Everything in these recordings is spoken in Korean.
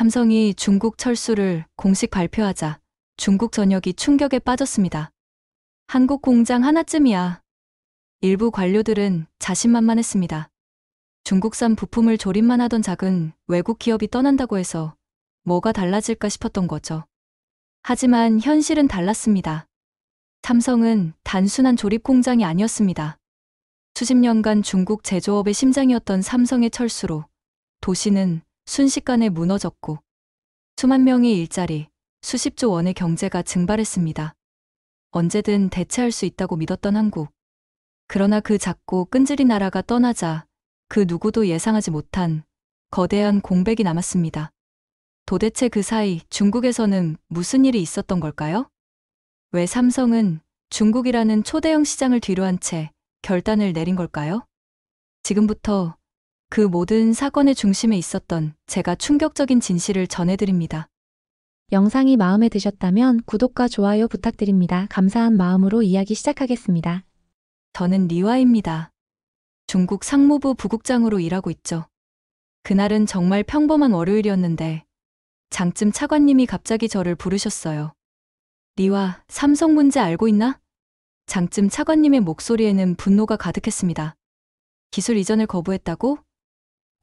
삼성이 중국 철수를 공식 발표하자 중국 전역이 충격에 빠졌습니다. 한국 공장 하나쯤이야. 일부 관료들은 자신만만했습니다. 중국산 부품을 조립만 하던 작은 외국 기업이 떠난다고 해서 뭐가 달라질까 싶었던 거죠. 하지만 현실은 달랐습니다. 삼성은 단순한 조립 공장이 아니었습니다. 수십 년간 중국 제조업의 심장이었던 삼성의 철수로 도시는 순식간에 무너졌고 수만 명의 일자리, 수십조 원의 경제가 증발했습니다. 언제든 대체할 수 있다고 믿었던 한국. 그러나 그 작고 끈질긴 나라가 떠나자 그 누구도 예상하지 못한 거대한 공백이 남았습니다. 도대체 그 사이 중국에서는 무슨 일이 있었던 걸까요? 왜 삼성은 중국이라는 초대형 시장을 뒤로한 채 결단을 내린 걸까요? 지금부터 그 모든 사건의 중심에 있었던 제가 충격적인 진실을 전해드립니다. 영상이 마음에 드셨다면 구독과 좋아요 부탁드립니다. 감사한 마음으로 이야기 시작하겠습니다. 저는 리와입니다. 중국 상무부 부국장으로 일하고 있죠. 그날은 정말 평범한 월요일이었는데 장쯤 차관님이 갑자기 저를 부르셨어요. 리와, 삼성 문제 알고 있나? 장쯤 차관님의 목소리에는 분노가 가득했습니다. 기술 이전을 거부했다고?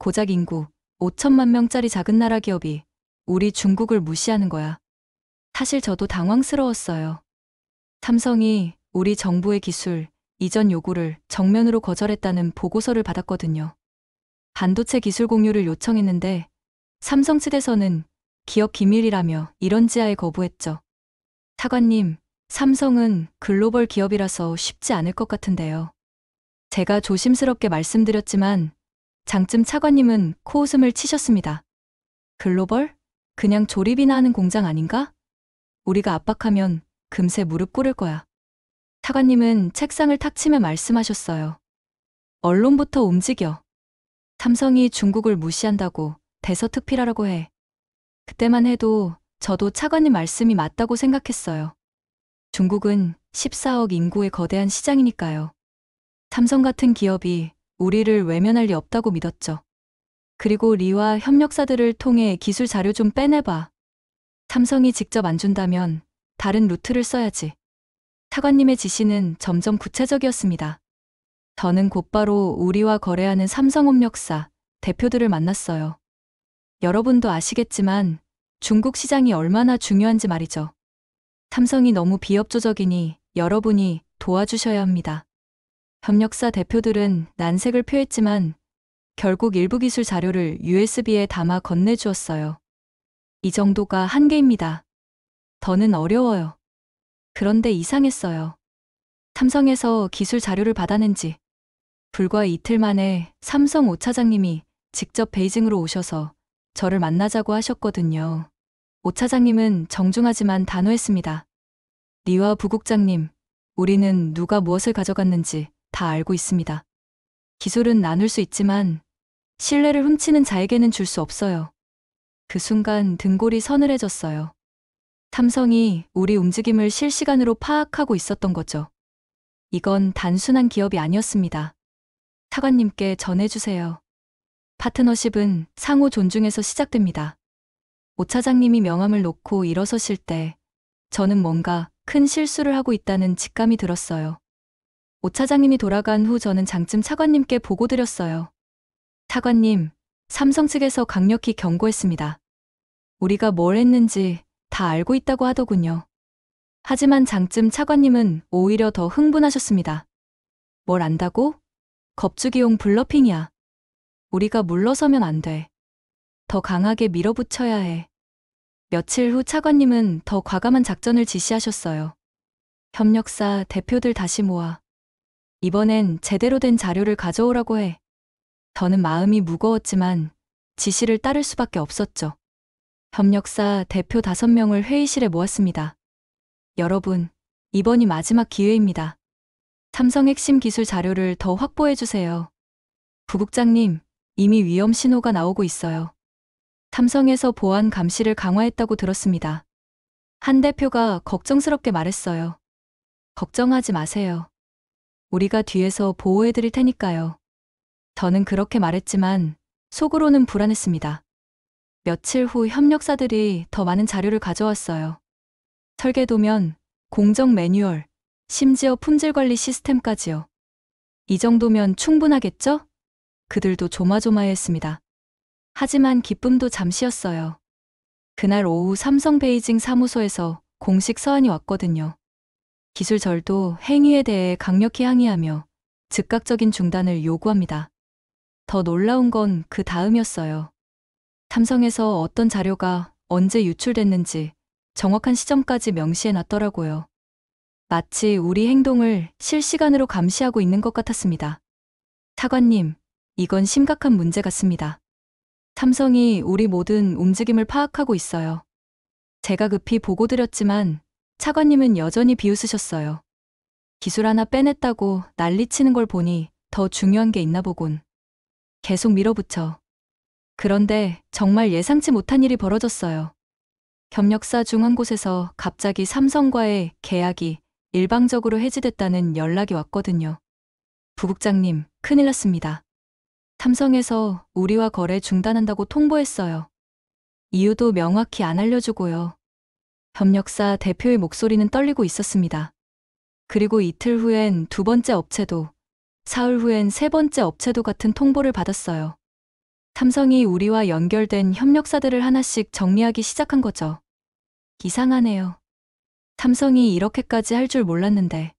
고작 인구 5천만 명짜리 작은 나라 기업이 우리 중국을 무시하는 거야. 사실 저도 당황스러웠어요. 삼성이 우리 정부의 기술 이전 요구를 정면으로 거절했다는 보고서를 받았거든요. 반도체 기술 공유를 요청했는데 삼성 측에서는 기업 기밀이라며 이런 지하에 거부했죠. 차관님, 삼성은 글로벌 기업이라서 쉽지 않을 것 같은데요. 제가 조심스럽게 말씀드렸지만 장쯤 차관님은 코웃음을 치셨습니다. 글로벌? 그냥 조립이나 하는 공장 아닌가? 우리가 압박하면 금세 무릎 꿇을 거야. 차관님은 책상을 탁 치며 말씀하셨어요. 언론부터 움직여. 삼성이 중국을 무시한다고 대서특필하라고 해. 그때만 해도 저도 차관님 말씀이 맞다고 생각했어요. 중국은 14억 인구의 거대한 시장이니까요. 삼성 같은 기업이 우리를 외면할 리 없다고 믿었죠. 그리고 리와 협력사들을 통해 기술 자료 좀 빼내봐. 삼성이 직접 안 준다면 다른 루트를 써야지. 차관님의 지시는 점점 구체적이었습니다. 저는 곧바로 우리와 거래하는 삼성협력사 대표들을 만났어요. 여러분도 아시겠지만 중국 시장이 얼마나 중요한지 말이죠. 삼성이 너무 비협조적이니 여러분이 도와주셔야 합니다. 협력사 대표들은 난색을 표했지만 결국 일부 기술 자료를 USB에 담아 건네주었어요. 이 정도가 한계입니다. 더는 어려워요. 그런데 이상했어요. 삼성에서 기술 자료를 받아낸 지 불과 이틀 만에 삼성 5차장님이 직접 베이징으로 오셔서 저를 만나자고 하셨거든요. 5차장님은 정중하지만 단호했습니다. 리와 부국장님, 우리는 누가 무엇을 가져갔는지 다 알고 있습니다. 기술은 나눌 수 있지만 신뢰를 훔치는 자에게는 줄 수 없어요. 그 순간 등골이 서늘해졌어요. 삼성이 우리 움직임을 실시간으로 파악하고 있었던 거죠. 이건 단순한 기업이 아니었습니다. 차관님께 전해주세요. 파트너십은 상호 존중에서 시작됩니다. 5차장님이 명함을 놓고 일어서실 때 저는 뭔가 큰 실수를 하고 있다는 직감이 들었어요. 5차장님이 돌아간 후 저는 장쯤 차관님께 보고드렸어요. 차관님, 삼성 측에서 강력히 경고했습니다. 우리가 뭘 했는지 다 알고 있다고 하더군요. 하지만 장쯤 차관님은 오히려 더 흥분하셨습니다. 뭘 안다고? 겁주기용 블러핑이야. 우리가 물러서면 안 돼. 더 강하게 밀어붙여야 해. 며칠 후 차관님은 더 과감한 작전을 지시하셨어요. 협력사 대표들 다시 모아. 이번엔 제대로 된 자료를 가져오라고 해. 저는 마음이 무거웠지만 지시를 따를 수밖에 없었죠. 협력사 대표 5명을 회의실에 모았습니다. 여러분, 이번이 마지막 기회입니다. 삼성 핵심 기술 자료를 더 확보해 주세요. 부국장님, 이미 위험 신호가 나오고 있어요. 삼성에서 보안 감시를 강화했다고 들었습니다. 한 대표가 걱정스럽게 말했어요. 걱정하지 마세요. 우리가 뒤에서 보호해 드릴 테니까요. 저는 그렇게 말했지만 속으로는 불안했습니다. 며칠 후 협력사들이 더 많은 자료를 가져왔어요. 설계도면, 공정 매뉴얼, 심지어 품질 관리 시스템까지요. 이 정도면 충분하겠죠? 그들도 조마조마했습니다. 하지만 기쁨도 잠시였어요. 그날 오후 삼성 베이징 사무소에서 공식 서한이 왔거든요. 기술절도 행위에 대해 강력히 항의하며 즉각적인 중단을 요구합니다. 더 놀라운 건 그 다음이었어요. 삼성에서 어떤 자료가 언제 유출됐는지 정확한 시점까지 명시해 놨더라고요. 마치 우리 행동을 실시간으로 감시하고 있는 것 같았습니다. 차관님, 이건 심각한 문제 같습니다. 삼성이 우리 모든 움직임을 파악하고 있어요. 제가 급히 보고드렸지만 차관님은 여전히 비웃으셨어요. 기술 하나 빼냈다고 난리치는 걸 보니 더 중요한 게 있나 보군. 계속 밀어붙여. 그런데 정말 예상치 못한 일이 벌어졌어요. 협력사 중 한 곳에서 갑자기 삼성과의 계약이 일방적으로 해지됐다는 연락이 왔거든요. 부국장님, 큰일 났습니다. 삼성에서 우리와 거래 중단한다고 통보했어요. 이유도 명확히 안 알려주고요. 협력사 대표의 목소리는 떨리고 있었습니다. 그리고 이틀 후엔 두 번째 업체도, 사흘 후엔 세 번째 업체도 같은 통보를 받았어요. 삼성이 우리와 연결된 협력사들을 하나씩 정리하기 시작한 거죠. 이상하네요. 삼성이 이렇게까지 할 줄 몰랐는데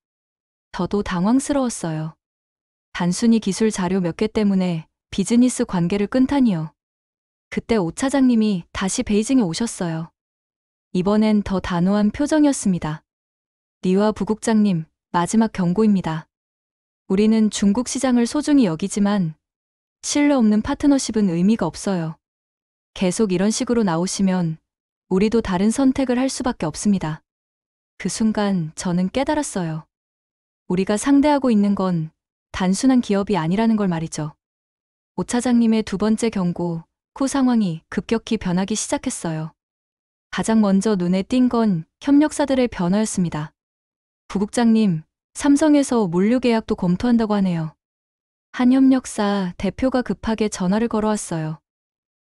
저도 당황스러웠어요. 단순히 기술 자료 몇 개 때문에 비즈니스 관계를 끊다니요. 그때 오 차장님이 다시 베이징에 오셨어요. 이번엔 더 단호한 표정이었습니다. 리와 부국장님, 마지막 경고입니다. 우리는 중국 시장을 소중히 여기지만 신뢰 없는 파트너십은 의미가 없어요. 계속 이런 식으로 나오시면 우리도 다른 선택을 할 수밖에 없습니다. 그 순간 저는 깨달았어요. 우리가 상대하고 있는 건 단순한 기업이 아니라는 걸 말이죠. 오 차장님의 두 번째 경고 후 상황이 급격히 변하기 시작했어요. 가장 먼저 눈에 띈 건 협력사들의 변화였습니다. 부국장님, 삼성에서 물류 계약도 검토한다고 하네요. 한 협력사 대표가 급하게 전화를 걸어왔어요.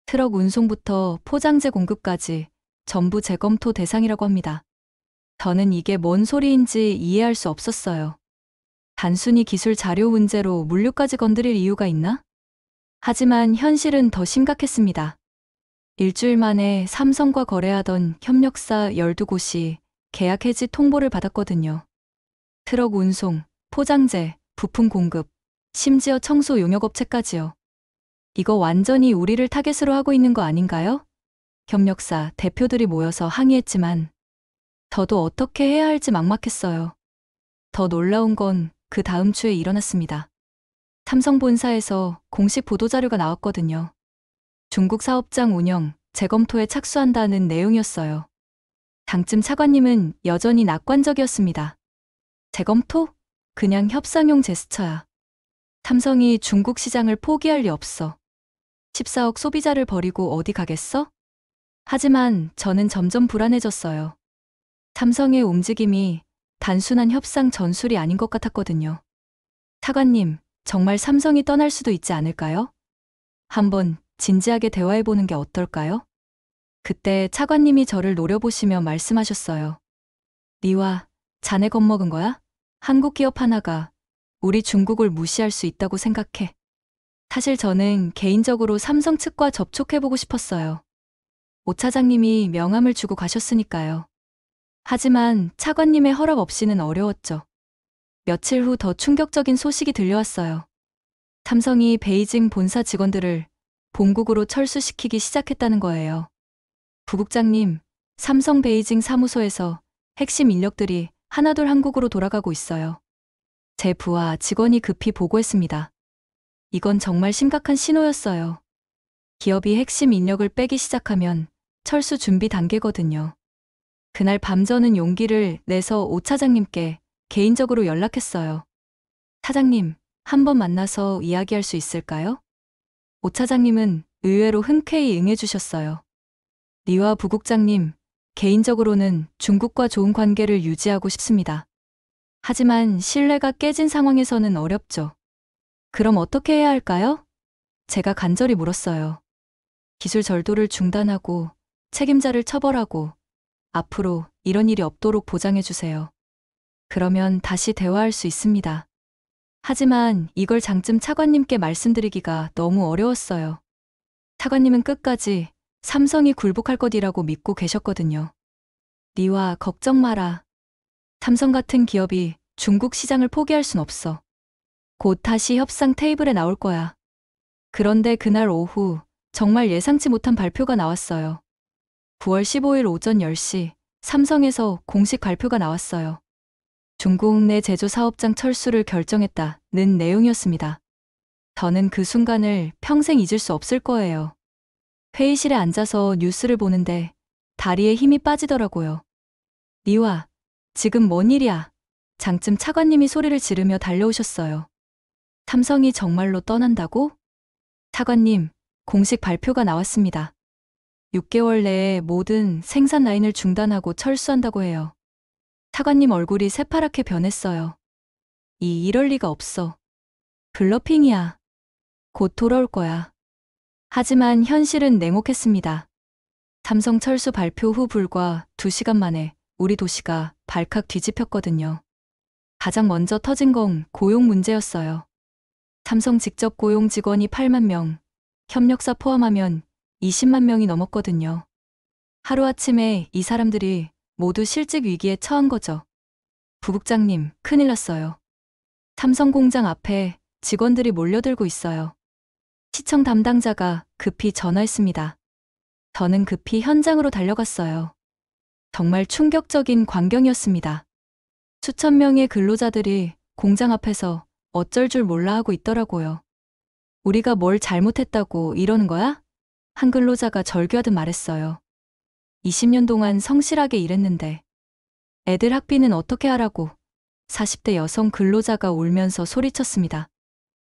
트럭 운송부터 포장재 공급까지 전부 재검토 대상이라고 합니다. 저는 이게 뭔 소리인지 이해할 수 없었어요. 단순히 기술 자료 문제로 물류까지 건드릴 이유가 있나? 하지만 현실은 더 심각했습니다. 일주일 만에 삼성과 거래하던 협력사 12곳이 계약 해지 통보를 받았거든요. 트럭 운송, 포장재, 부품 공급, 심지어 청소 용역업체까지요. 이거 완전히 우리를 타겟으로 하고 있는 거 아닌가요? 협력사 대표들이 모여서 항의했지만 저도 어떻게 해야 할지 막막했어요. 더 놀라운 건 그 다음 주에 일어났습니다. 삼성 본사에서 공식 보도자료가 나왔거든요. 중국 사업장 운영, 재검토에 착수한다는 내용이었어요. 당쯤 차관님은 여전히 낙관적이었습니다. 재검토? 그냥 협상용 제스처야. 삼성이 중국 시장을 포기할 리 없어. 14억 소비자를 버리고 어디 가겠어? 하지만 저는 점점 불안해졌어요. 삼성의 움직임이 단순한 협상 전술이 아닌 것 같았거든요. 차관님, 정말 삼성이 떠날 수도 있지 않을까요? 한번 진지하게 대화해보는 게 어떨까요? 그때 차관님이 저를 노려보시며 말씀하셨어요. 리와, 자네 겁먹은 거야? 한국 기업 하나가 우리 중국을 무시할 수 있다고 생각해. 사실 저는 개인적으로 삼성 측과 접촉해보고 싶었어요. 오 차장님이 명함을 주고 가셨으니까요. 하지만 차관님의 허락 없이는 어려웠죠. 며칠 후 더 충격적인 소식이 들려왔어요. 삼성이 베이징 본사 직원들을 본국으로 철수시키기 시작했다는 거예요. 부국장님, 삼성 베이징 사무소에서 핵심 인력들이 하나둘 한국으로 돌아가고 있어요. 제 부하 직원이 급히 보고했습니다. 이건 정말 심각한 신호였어요. 기업이 핵심 인력을 빼기 시작하면 철수 준비 단계거든요. 그날 밤 저는 용기를 내서 오 차장님께 개인적으로 연락했어요. 차장님, 한번 만나서 이야기할 수 있을까요? 오 차장님은 의외로 흔쾌히 응해주셨어요. 리와 부국장님, 개인적으로는 중국과 좋은 관계를 유지하고 싶습니다. 하지만 신뢰가 깨진 상황에서는 어렵죠. 그럼 어떻게 해야 할까요? 제가 간절히 물었어요. 기술 절도를 중단하고 책임자를 처벌하고 앞으로 이런 일이 없도록 보장해 주세요. 그러면 다시 대화할 수 있습니다. 하지만 이걸 장쯤 차관님께 말씀드리기가 너무 어려웠어요. 차관님은 끝까지 삼성이 굴복할 것이라고 믿고 계셨거든요. 리와 걱정 마라. 삼성 같은 기업이 중국 시장을 포기할 순 없어. 곧 다시 협상 테이블에 나올 거야. 그런데 그날 오후 정말 예상치 못한 발표가 나왔어요. 9월 15일 오전 10시 삼성에서 공식 발표가 나왔어요. 중국 내 제조 사업장 철수를 결정했다는 내용이었습니다. 저는 그 순간을 평생 잊을 수 없을 거예요. 회의실에 앉아서 뉴스를 보는데 다리에 힘이 빠지더라고요. 리와, 지금 뭔 일이야? 장쯤 차관님이 소리를 지르며 달려오셨어요. 삼성이 정말로 떠난다고? 차관님, 공식 발표가 나왔습니다. 6개월 내에 모든 생산 라인을 중단하고 철수한다고 해요. 차관님 얼굴이 새파랗게 변했어요. 이럴 리가 없어. 블러핑이야. 곧 돌아올 거야. 하지만 현실은 냉혹했습니다. 삼성 철수 발표 후 불과 2시간 만에 우리 도시가 발칵 뒤집혔거든요. 가장 먼저 터진 건 고용 문제였어요. 삼성 직접 고용 직원이 8만 명, 협력사 포함하면 20만 명이 넘었거든요. 하루아침에 이 사람들이 모두 실직 위기에 처한 거죠. 부국장님, 큰일 났어요. 삼성 공장 앞에 직원들이 몰려들고 있어요. 시청 담당자가 급히 전화했습니다. 저는 급히 현장으로 달려갔어요. 정말 충격적인 광경이었습니다. 수천 명의 근로자들이 공장 앞에서 어쩔 줄 몰라 하고 있더라고요. 우리가 뭘 잘못했다고 이러는 거야? 한 근로자가 절규하듯 말했어요. 20년 동안 성실하게 일했는데 애들 학비는 어떻게 하라고 40대 여성 근로자가 울면서 소리쳤습니다.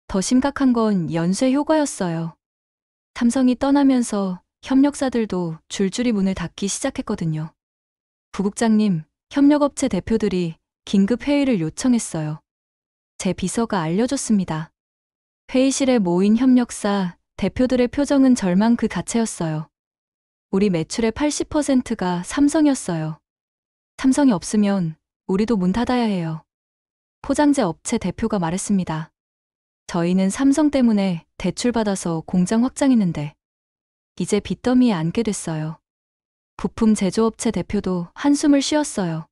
더 심각한 건 연쇄 효과였어요. 삼성이 떠나면서 협력사들도 줄줄이 문을 닫기 시작했거든요. 부국장님, 협력업체 대표들이 긴급 회의를 요청했어요. 제 비서가 알려줬습니다. 회의실에 모인 협력사 대표들의 표정은 절망 그 자체였어요. 우리 매출의 80%가 삼성이었어요. 삼성이 없으면 우리도 문 닫아야 해요. 포장재 업체 대표가 말했습니다. 저희는 삼성 때문에 대출받아서 공장 확장했는데 이제 빚더미에 앉게 됐어요. 부품 제조업체 대표도 한숨을 쉬었어요.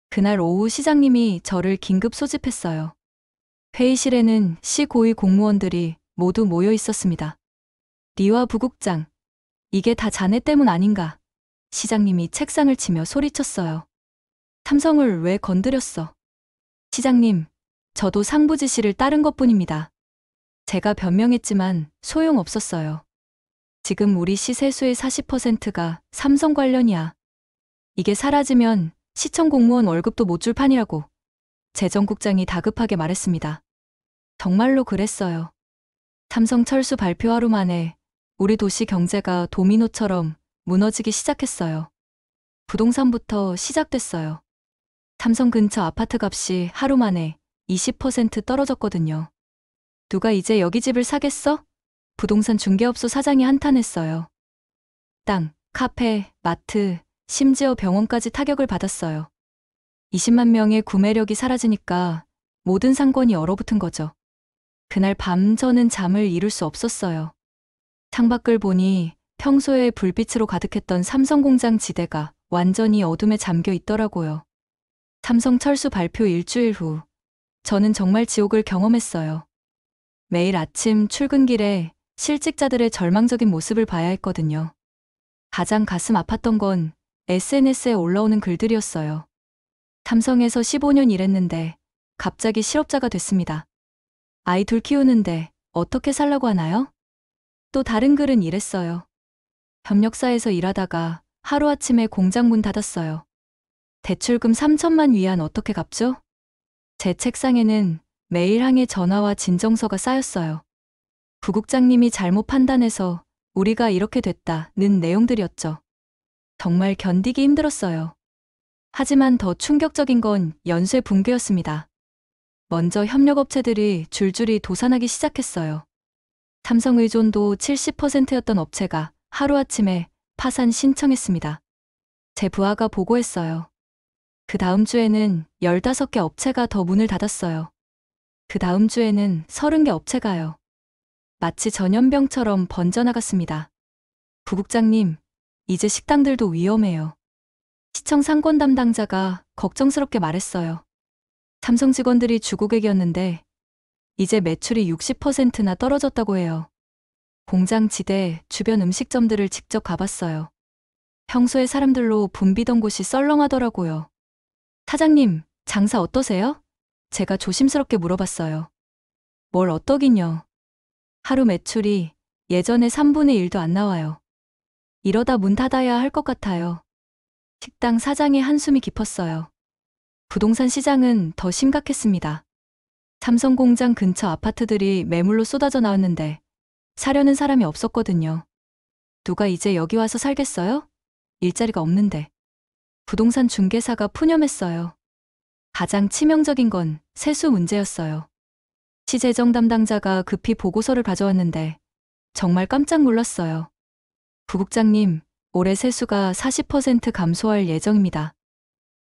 그날 오후 시장님이 저를 긴급 소집했어요. 회의실에는 시 고위 공무원들이 모두 모여 있었습니다. 리와 부국장, 이게 다 자네 때문 아닌가? 시장님이 책상을 치며 소리쳤어요. 삼성을 왜 건드렸어? 시장님, 저도 상부 지시를 따른 것뿐입니다. 제가 변명했지만 소용없었어요. 지금 우리 시 세수의 40%가 삼성 관련이야. 이게 사라지면 시청 공무원 월급도 못 줄 판이라고 재정국장이 다급하게 말했습니다. 정말로 그랬어요. 삼성 철수 발표 하루 만에 우리 도시 경제가 도미노처럼 무너지기 시작했어요. 부동산부터 시작됐어요. 삼성 근처 아파트 값이 하루 만에 20% 떨어졌거든요. 누가 이제 여기 집을 사겠어? 부동산 중개업소 사장이 한탄했어요. 땅, 카페, 마트, 심지어 병원까지 타격을 받았어요. 20만 명의 구매력이 사라지니까 모든 상권이 얼어붙은 거죠. 그날 밤 저는 잠을 이룰 수 없었어요. 창밖을 보니 평소에 불빛으로 가득했던 삼성 공장 지대가 완전히 어둠에 잠겨 있더라고요. 삼성 철수 발표 일주일 후, 저는 정말 지옥을 경험했어요. 매일 아침 출근길에 실직자들의 절망적인 모습을 봐야 했거든요. 가장 가슴 아팠던 건 SNS에 올라오는 글들이었어요. 삼성에서 15년 일했는데 갑자기 실업자가 됐습니다. 아이 둘 키우는데 어떻게 살라고 하나요? 또 다른 글은 이랬어요. 협력사에서 일하다가 하루아침에 공장 문 닫았어요. 대출금 3천만 위안 어떻게 갚죠? 제 책상에는 매일 항의 전화와 진정서가 쌓였어요. 부국장님이 잘못 판단해서 우리가 이렇게 됐다는 내용들이었죠. 정말 견디기 힘들었어요. 하지만 더 충격적인 건 연쇄 붕괴였습니다. 먼저 협력업체들이 줄줄이 도산하기 시작했어요. 삼성 의존도 70%였던 업체가 하루아침에 파산 신청했습니다. 제 부하가 보고했어요. 그 다음 주에는 15개 업체가 더 문을 닫았어요. 그 다음 주에는 30개 업체가요. 마치 전염병처럼 번져나갔습니다. 부국장님, 이제 식당들도 위험해요. 시청 상권 담당자가 걱정스럽게 말했어요. 삼성 직원들이 주고객이었는데 이제 매출이 60%나 떨어졌다고 해요. 공장 지대 주변 음식점들을 직접 가봤어요. 평소에 사람들로 붐비던 곳이 썰렁하더라고요. 사장님, 장사 어떠세요? 제가 조심스럽게 물어봤어요. 뭘 어떠긴요. 하루 매출이 예전의 3분의 1도 안 나와요. 이러다 문 닫아야 할 것 같아요. 식당 사장의 한숨이 깊었어요. 부동산 시장은 더 심각했습니다. 삼성 공장 근처 아파트들이 매물로 쏟아져 나왔는데 사려는 사람이 없었거든요. 누가 이제 여기 와서 살겠어요? 일자리가 없는데. 부동산 중개사가 푸념했어요. 가장 치명적인 건 세수 문제였어요. 시재정 담당자가 급히 보고서를 가져왔는데 정말 깜짝 놀랐어요. 부국장님, 올해 세수가 40% 감소할 예정입니다.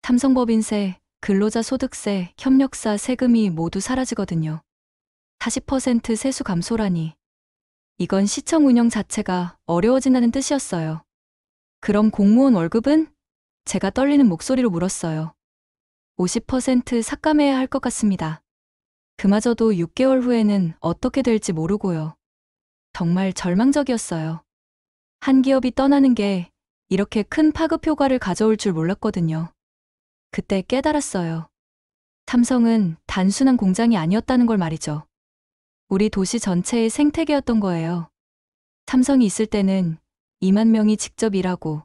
삼성법인세, 근로자 소득세, 협력사 세금이 모두 사라지거든요. 40% 세수 감소라니. 이건 시청 운영 자체가 어려워진다는 뜻이었어요. 그럼 공무원 월급은? 제가 떨리는 목소리로 물었어요. 50% 삭감해야 할 것 같습니다. 그마저도 6개월 후에는 어떻게 될지 모르고요. 정말 절망적이었어요. 한 기업이 떠나는 게 이렇게 큰 파급 효과를 가져올 줄 몰랐거든요. 그때 깨달았어요. 삼성은 단순한 공장이 아니었다는 걸 말이죠. 우리 도시 전체의 생태계였던 거예요. 삼성이 있을 때는 2만 명이 직접 일하고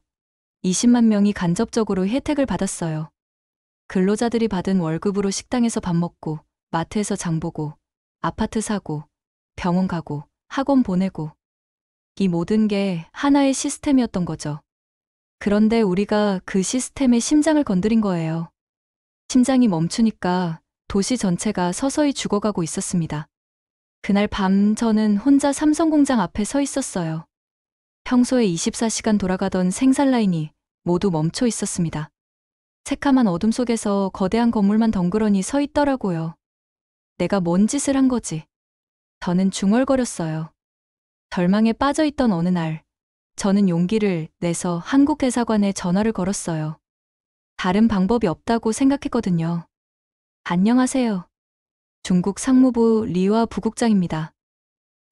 20만 명이 간접적으로 혜택을 받았어요. 근로자들이 받은 월급으로 식당에서 밥 먹고, 마트에서 장 보고, 아파트 사고, 병원 가고, 학원 보내고. 이 모든 게 하나의 시스템이었던 거죠. 그런데 우리가 그 시스템의 심장을 건드린 거예요. 심장이 멈추니까 도시 전체가 서서히 죽어가고 있었습니다. 그날 밤 저는 혼자 삼성공장 앞에 서 있었어요. 평소에 24시간 돌아가던 생산 라인이 모두 멈춰 있었습니다. 새카만 어둠 속에서 거대한 건물만 덩그러니 서 있더라고요. 내가 뭔 짓을 한 거지? 저는 중얼거렸어요. 절망에 빠져있던 어느 날, 저는 용기를 내서 한국대사관에 전화를 걸었어요. 다른 방법이 없다고 생각했거든요. 안녕하세요. 중국 상무부 리와 부국장입니다.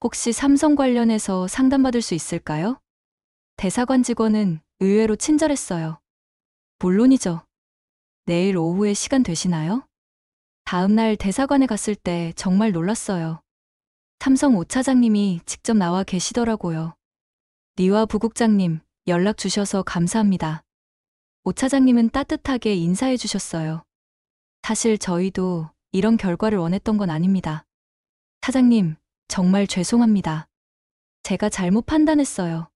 혹시 삼성 관련해서 상담받을 수 있을까요? 대사관 직원은 의외로 친절했어요. 물론이죠. 내일 오후에 시간 되시나요? 다음 날 대사관에 갔을 때 정말 놀랐어요. 삼성 오 차장님이 직접 나와 계시더라고요. 리와 부국장님, 연락 주셔서 감사합니다. 오 차장님은 따뜻하게 인사해 주셨어요. 사실 저희도 이런 결과를 원했던 건 아닙니다. 사장님, 정말 죄송합니다. 제가 잘못 판단했어요.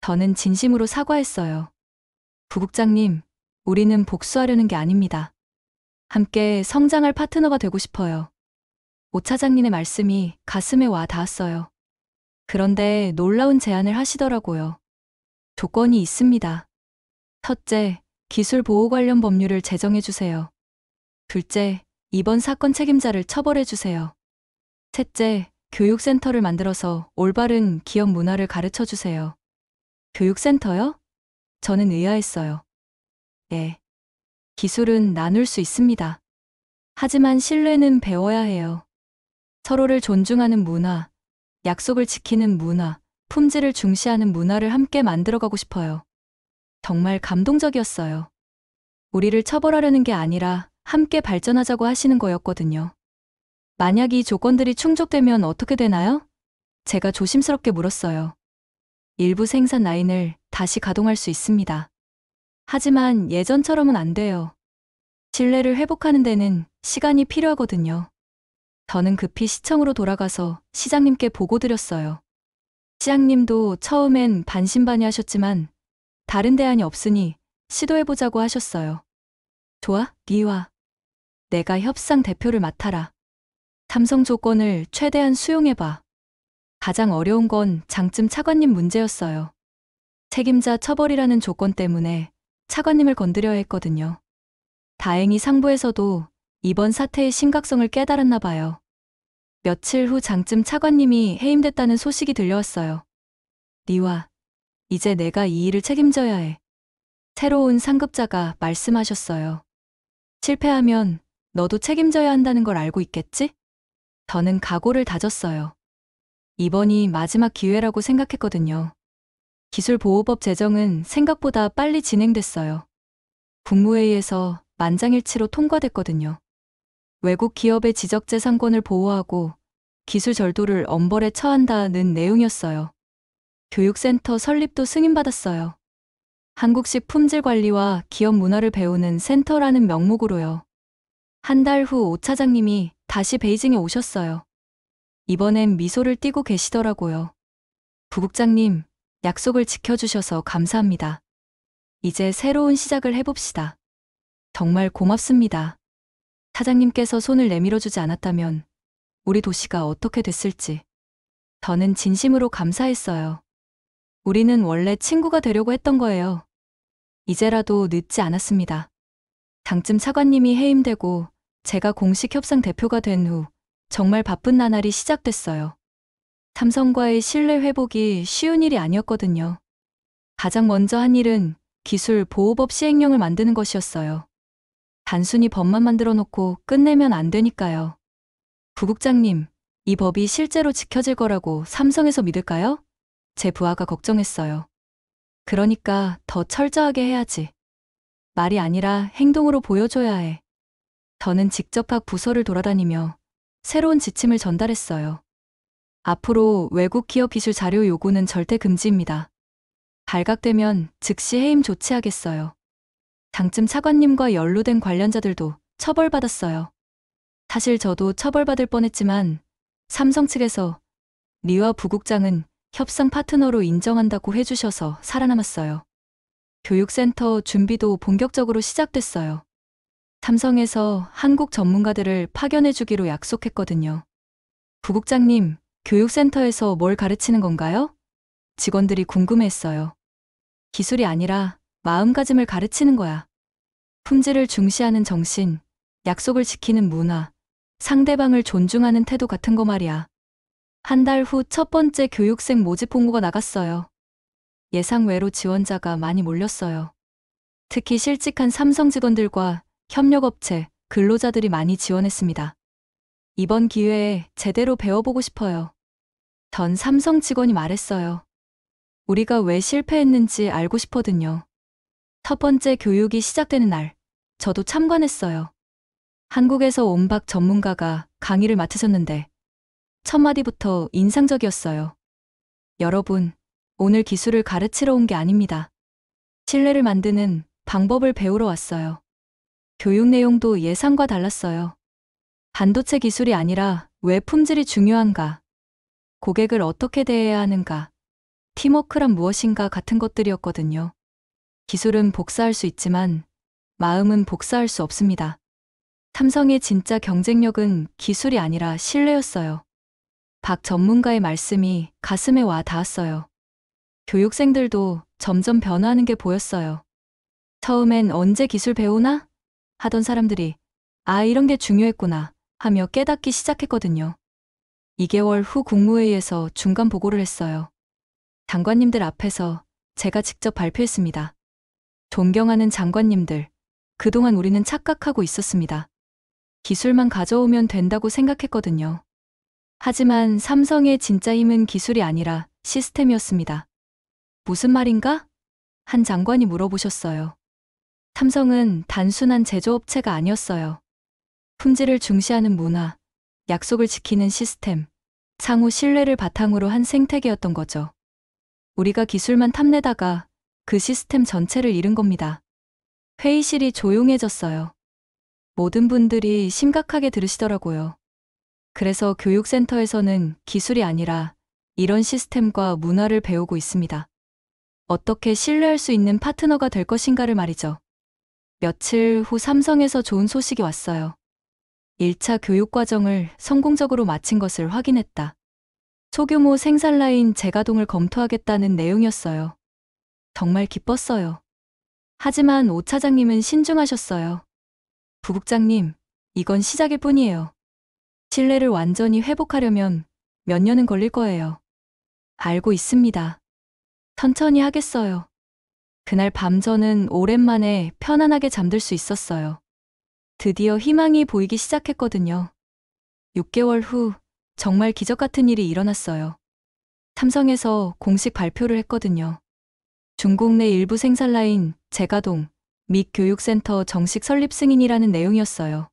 저는 진심으로 사과했어요. 부국장님, 우리는 복수하려는 게 아닙니다. 함께 성장할 파트너가 되고 싶어요. 오 차장님의 말씀이 가슴에 와 닿았어요. 그런데 놀라운 제안을 하시더라고요. 조건이 있습니다. 첫째, 기술 보호 관련 법률을 제정해 주세요. 둘째, 이번 사건 책임자를 처벌해 주세요. 셋째, 교육센터를 만들어서 올바른 기업 문화를 가르쳐 주세요. 교육센터요? 저는 의아했어요. 네. 기술은 나눌 수 있습니다. 하지만 신뢰는 배워야 해요. 서로를 존중하는 문화, 약속을 지키는 문화, 품질을 중시하는 문화를 함께 만들어가고 싶어요. 정말 감동적이었어요. 우리를 처벌하려는 게 아니라 함께 발전하자고 하시는 거였거든요. 만약 이 조건들이 충족되면 어떻게 되나요? 제가 조심스럽게 물었어요. 일부 생산 라인을 다시 가동할 수 있습니다. 하지만 예전처럼은 안 돼요. 신뢰를 회복하는 데는 시간이 필요하거든요. 저는 급히 시청으로 돌아가서 시장님께 보고드렸어요. 시장님도 처음엔 반신반의하셨지만 다른 대안이 없으니 시도해보자고 하셨어요. 좋아, 리와. 내가 협상 대표를 맡아라. 삼성 조건을 최대한 수용해봐. 가장 어려운 건 장쯤 차관님 문제였어요. 책임자 처벌이라는 조건 때문에 차관님을 건드려야 했거든요. 다행히 상부에서도 이번 사태의 심각성을 깨달았나 봐요. 며칠 후 장쯤 차관님이 해임됐다는 소식이 들려왔어요. 리와, 이제 내가 이 일을 책임져야 해. 새로운 상급자가 말씀하셨어요. 실패하면 너도 책임져야 한다는 걸 알고 있겠지? 저는 각오를 다졌어요. 이번이 마지막 기회라고 생각했거든요. 기술보호법 제정은 생각보다 빨리 진행됐어요. 국무회의에서 만장일치로 통과됐거든요. 외국 기업의 지적재산권을 보호하고 기술 절도를 엄벌에 처한다는 내용이었어요. 교육센터 설립도 승인받았어요. 한국식 품질 관리와 기업 문화를 배우는 센터라는 명목으로요. 한 달 후 오 차장님이 다시 베이징에 오셨어요. 이번엔 미소를 띠고 계시더라고요. 부국장님, 약속을 지켜주셔서 감사합니다. 이제 새로운 시작을 해봅시다. 정말 고맙습니다. 사장님께서 손을 내밀어주지 않았다면 우리 도시가 어떻게 됐을지. 저는 진심으로 감사했어요. 우리는 원래 친구가 되려고 했던 거예요. 이제라도 늦지 않았습니다. 장쯤 차관님이 해임되고 제가 공식 협상 대표가 된 후 정말 바쁜 나날이 시작됐어요. 삼성과의 신뢰 회복이 쉬운 일이 아니었거든요. 가장 먼저 한 일은 기술 보호법 시행령을 만드는 것이었어요. 단순히 법만 만들어 놓고 끝내면 안 되니까요. 부국장님, 이 법이 실제로 지켜질 거라고 삼성에서 믿을까요? 제 부하가 걱정했어요. 그러니까 더 철저하게 해야지. 말이 아니라 행동으로 보여줘야 해. 저는 직접 각 부서를 돌아다니며 새로운 지침을 전달했어요. 앞으로 외국 기업 기술 자료 요구는 절대 금지입니다. 발각되면 즉시 해임 조치하겠어요. 장쯤 차관님과 연루된 관련자들도 처벌받았어요. 사실 저도 처벌받을 뻔했지만 삼성 측에서 리와 부국장은 협상 파트너로 인정한다고 해주셔서 살아남았어요. 교육센터 준비도 본격적으로 시작됐어요. 삼성에서 한국 전문가들을 파견해주기로 약속했거든요. 부국장님, 교육센터에서 뭘 가르치는 건가요? 직원들이 궁금해했어요. 기술이 아니라 마음가짐을 가르치는 거야. 품질을 중시하는 정신, 약속을 지키는 문화, 상대방을 존중하는 태도 같은 거 말이야. 한 달 후 첫 번째 교육생 모집 공고가 나갔어요. 예상 외로 지원자가 많이 몰렸어요. 특히 실직한 삼성 직원들과 협력업체, 근로자들이 많이 지원했습니다. 이번 기회에 제대로 배워보고 싶어요. 전 삼성 직원이 말했어요. 우리가 왜 실패했는지 알고 싶거든요. 첫 번째 교육이 시작되는 날, 저도 참관했어요. 한국에서 온 박 전문가가 강의를 맡으셨는데 첫 마디부터 인상적이었어요. 여러분, 오늘 기술을 가르치러 온 게 아닙니다. 신뢰를 만드는 방법을 배우러 왔어요. 교육 내용도 예상과 달랐어요. 반도체 기술이 아니라 왜 품질이 중요한가, 고객을 어떻게 대해야 하는가, 팀워크란 무엇인가 같은 것들이었거든요. 기술은 복사할 수 있지만 마음은 복사할 수 없습니다. 삼성의 진짜 경쟁력은 기술이 아니라 신뢰였어요. 박 전문가의 말씀이 가슴에 와 닿았어요. 교육생들도 점점 변화하는 게 보였어요. 처음엔 언제 기술 배우나? 하던 사람들이 아, 이런 게 중요했구나 하며 깨닫기 시작했거든요. 2개월 후 국무회의에서 중간 보고를 했어요. 장관님들 앞에서 제가 직접 발표했습니다. 존경하는 장관님들, 그동안 우리는 착각하고 있었습니다. 기술만 가져오면 된다고 생각했거든요. 하지만 삼성의 진짜 힘은 기술이 아니라 시스템이었습니다. 무슨 말인가? 한 장관이 물어보셨어요. 삼성은 단순한 제조업체가 아니었어요. 품질을 중시하는 문화, 약속을 지키는 시스템, 상호 신뢰를 바탕으로 한 생태계였던 거죠. 우리가 기술만 탐내다가 그 시스템 전체를 잃은 겁니다. 회의실이 조용해졌어요. 모든 분들이 심각하게 들으시더라고요. 그래서 교육센터에서는 기술이 아니라 이런 시스템과 문화를 배우고 있습니다. 어떻게 신뢰할 수 있는 파트너가 될 것인가를 말이죠. 며칠 후 삼성에서 좋은 소식이 왔어요. 1차 교육 과정을 성공적으로 마친 것을 확인했다. 소규모 생산 라인 재가동을 검토하겠다는 내용이었어요. 정말 기뻤어요. 하지만 오 차장님은 신중하셨어요. 부국장님, 이건 시작일 뿐이에요. 신뢰를 완전히 회복하려면 몇 년은 걸릴 거예요. 알고 있습니다. 천천히 하겠어요. 그날 밤 저는 오랜만에 편안하게 잠들 수 있었어요. 드디어 희망이 보이기 시작했거든요. 6개월 후 정말 기적 같은 일이 일어났어요. 삼성에서 공식 발표를 했거든요. 중국 내 일부 생산 라인 재가동 및 교육센터 정식 설립 승인이라는 내용이었어요.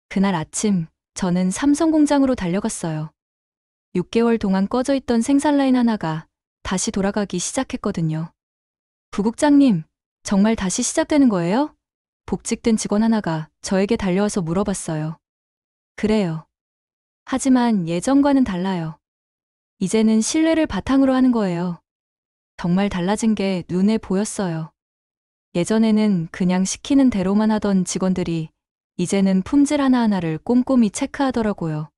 그날 아침 저는 삼성 공장으로 달려갔어요. 6개월 동안 꺼져 있던 생산 라인 하나가 다시 돌아가기 시작했거든요. 부국장님, 정말 다시 시작되는 거예요? 복직된 직원 하나가 저에게 달려와서 물어봤어요. 그래요. 하지만 예전과는 달라요. 이제는 신뢰를 바탕으로 하는 거예요. 정말 달라진 게 눈에 보였어요. 예전에는 그냥 시키는 대로만 하던 직원들이 이제는 품질 하나하나를 꼼꼼히 체크하더라고요.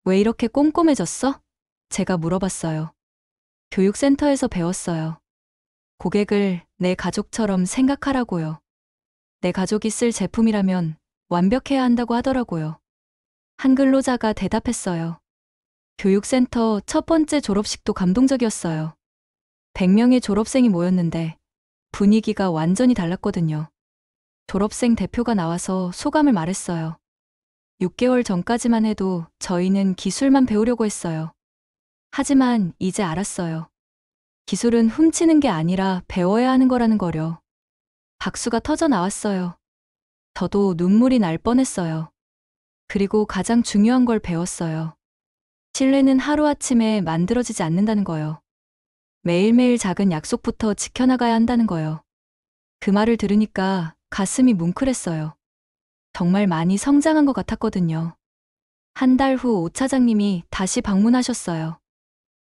왜 이렇게 꼼꼼해졌어? 제가 물어봤어요. 교육센터에서 배웠어요. 고객을 내 가족처럼 생각하라고요. 내 가족이 쓸 제품이라면 완벽해야 한다고 하더라고요. 한 근로자가 대답했어요. 교육센터 첫 번째 졸업식도 감동적이었어요. 100명의 졸업생이 모였는데 분위기가 완전히 달랐거든요. 졸업생 대표가 나와서 소감을 말했어요. 6개월 전까지만 해도 저희는 기술만 배우려고 했어요. 하지만 이제 알았어요. 기술은 훔치는 게 아니라 배워야 하는 거라는 거려. 박수가 터져 나왔어요. 저도 눈물이 날 뻔했어요. 그리고 가장 중요한 걸 배웠어요. 신뢰는 하루아침에 만들어지지 않는다는 거요. 매일매일 작은 약속부터 지켜나가야 한다는 거요. 그 말을 들으니까 가슴이 뭉클했어요. 정말 많이 성장한 것 같았거든요. 한 달 후 오 차장님이 다시 방문하셨어요.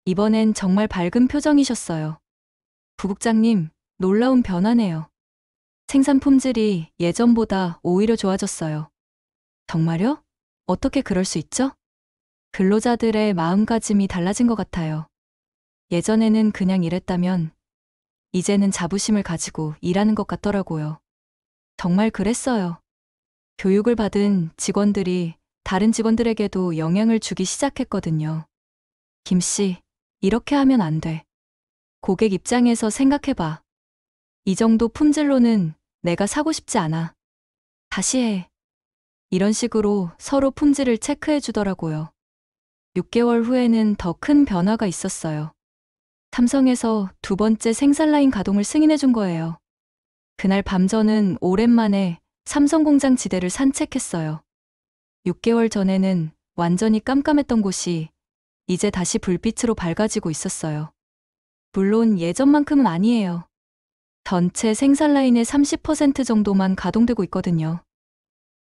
이번엔 정말 밝은 표정이셨어요. 부국장님, 놀라운 변화네요. 생산 품질이 예전보다 오히려 좋아졌어요. 정말요? 어떻게 그럴 수 있죠? 근로자들의 마음가짐이 달라진 것 같아요. 예전에는 그냥 일했다면 이제는 자부심을 가지고 일하는 것 같더라고요. 정말 그랬어요. 교육을 받은 직원들이 다른 직원들에게도 영향을 주기 시작했거든요. 김씨, 이렇게 하면 안 돼. 고객 입장에서 생각해봐. 이 정도 품질로는 내가 사고 싶지 않아. 다시 해. 이런 식으로 서로 품질을 체크해 주더라고요. 6개월 후에는 더 큰 변화가 있었어요. 삼성에서 두 번째 생산 라인 가동을 승인해 준 거예요. 그날 밤 저는 오랜만에 삼성 공장 지대를 산책했어요. 6개월 전에는 완전히 깜깜했던 곳이 이제 다시 불빛으로 밝아지고 있었어요. 물론 예전만큼은 아니에요. 전체 생산 라인의 30% 정도만 가동되고 있거든요.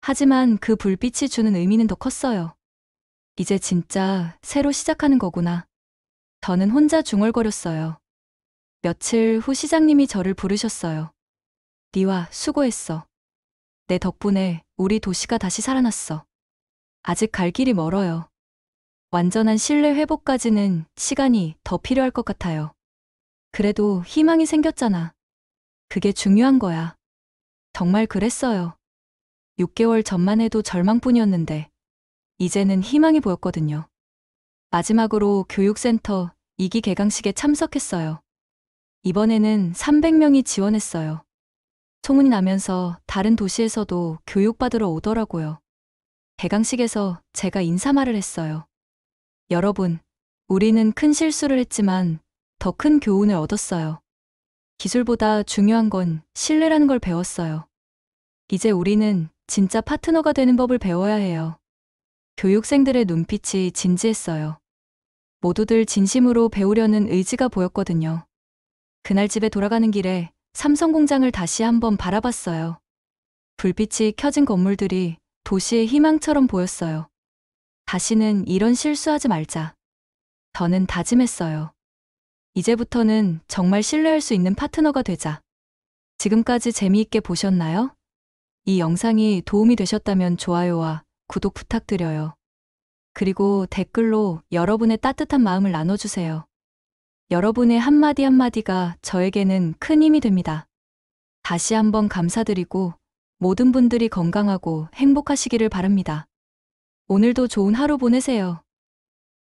하지만 그 불빛이 주는 의미는 더 컸어요. 이제 진짜 새로 시작하는 거구나. 저는 혼자 중얼거렸어요. 며칠 후 시장님이 저를 부르셨어요. 리와, 수고했어. 내 덕분에 우리 도시가 다시 살아났어. 아직 갈 길이 멀어요. 완전한 신뢰 회복까지는 시간이 더 필요할 것 같아요. 그래도 희망이 생겼잖아. 그게 중요한 거야. 정말 그랬어요. 6개월 전만 해도 절망뿐이었는데 이제는 희망이 보였거든요. 마지막으로 교육센터 2기 개강식에 참석했어요. 이번에는 300명이 지원했어요. 소문이 나면서 다른 도시에서도 교육받으러 오더라고요. 개강식에서 제가 인사말을 했어요. 여러분, 우리는 큰 실수를 했지만 더 큰 교훈을 얻었어요. 기술보다 중요한 건 신뢰라는 걸 배웠어요. 이제 우리는 진짜 파트너가 되는 법을 배워야 해요. 교육생들의 눈빛이 진지했어요. 모두들 진심으로 배우려는 의지가 보였거든요. 그날 집에 돌아가는 길에 삼성 공장을 다시 한번 바라봤어요. 불빛이 켜진 건물들이 도시의 희망처럼 보였어요. 다시는 이런 실수하지 말자. 저는 다짐했어요. 이제부터는 정말 신뢰할 수 있는 파트너가 되자. 지금까지 재미있게 보셨나요? 이 영상이 도움이 되셨다면 좋아요와 구독 부탁드려요. 그리고 댓글로 여러분의 따뜻한 마음을 나눠주세요. 여러분의 한마디 한마디가 저에게는 큰 힘이 됩니다. 다시 한번 감사드리고 모든 분들이 건강하고 행복하시기를 바랍니다. 오늘도 좋은 하루 보내세요.